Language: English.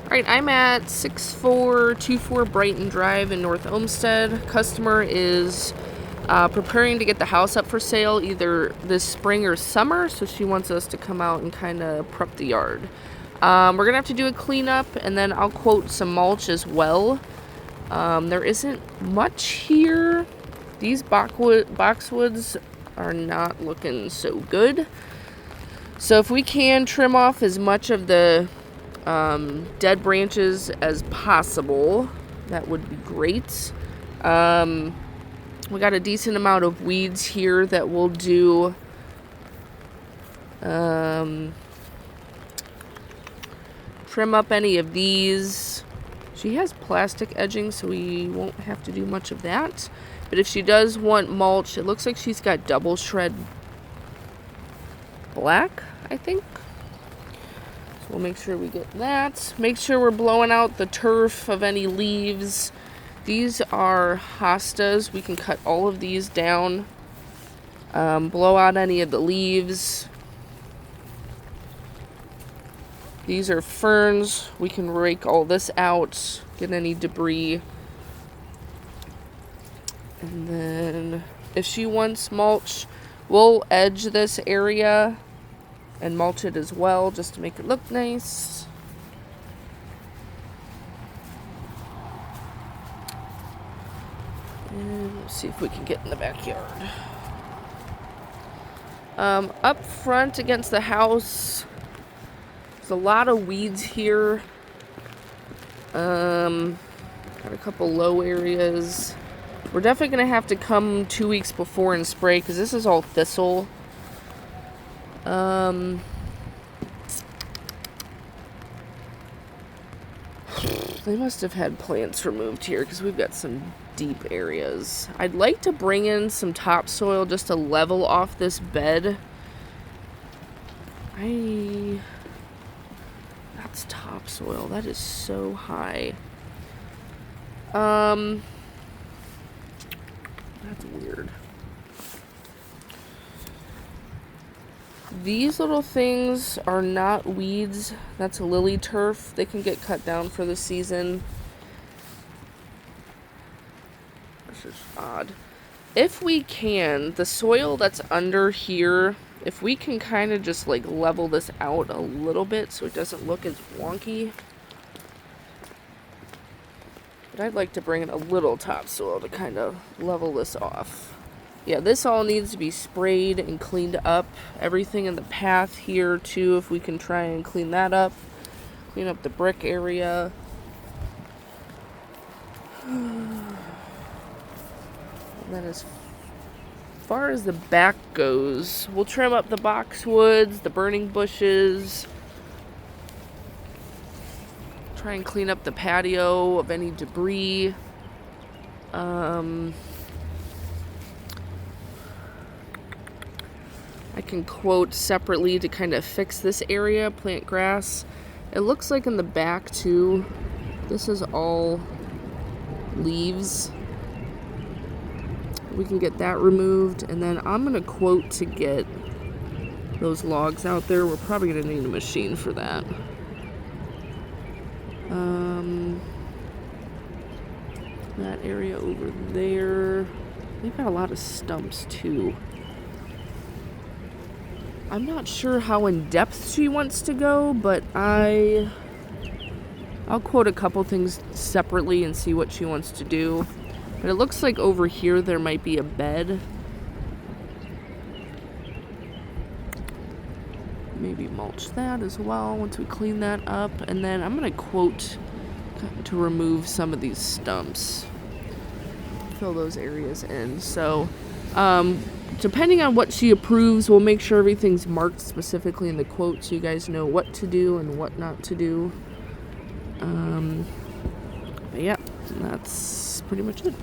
Alright, I'm at 6424 Brighton Drive in North Olmsted. Customer is preparing to get the house up for sale either this spring or summer, so she wants us to come out and kind of prep the yard. We're going to have to do a cleanup, and then I'll quote some mulch as well. There isn't much here. These boxwoods are not looking so good. So if we can trim off as much of the dead branches as possible, that would be great. We got a decent amount of weeds here that we'll do trim up any of these. She has plastic edging, so we won't have to do much of that. But if she does want mulch, it looks like she's got double shred black, I think. So we'll make sure we get that. Make sure we're blowing out the turf of any leaves. These are hostas. We can cut all of these down. Blow out any of the leaves. These are ferns. We can rake all this out, get any debris. And then if she wants mulch, we'll edge this area and mulch it as well, just to make it look nice. And let's see if we can get in the backyard. Up front against the house, there's a lot of weeds here. Got a couple low areas. We're definitely going to have to come 2 weeks before and spray, because this is all thistle. They must have had plants removed here, because we've got some deep areas. I'd like to bring in some topsoil just to level off this bed. That's topsoil. That is so high. That's weird. These little things are not weeds. That's a lily turf. They can get cut down for the season. This is odd. If we can, the soil that's under here, if we can kind of just like level this out a little bit so it doesn't look as wonky. But I'd like to bring in a little topsoil to kind of level this off. Yeah, this all needs to be sprayed and cleaned up. Everything in the path here, too, if we can try and clean that up. Clean up the brick area. And then as far as the back goes, we'll trim up the boxwoods, the burning bushes. Try and clean up the patio of any debris. I can quote separately to kind of fix this area, plant grass. It looks like in the back too, this is all leaves. We can get that removed, and then I'm gonna quote to get those logs out there. We're probably gonna need a machine for that. That area over there, they've got a lot of stumps too. I'm not sure how in depth she wants to go, but I'll quote a couple things separately and see what she wants to do. But it looks like over here there might be a bed. Maybe mulch that as well once we clean that up. And then I'm going to quote to remove some of these stumps. Fill those areas in. So, depending on what she approves, we'll make sure everything's marked specifically in the quote so you guys know what to do and what not to do. But yeah, that's pretty much it.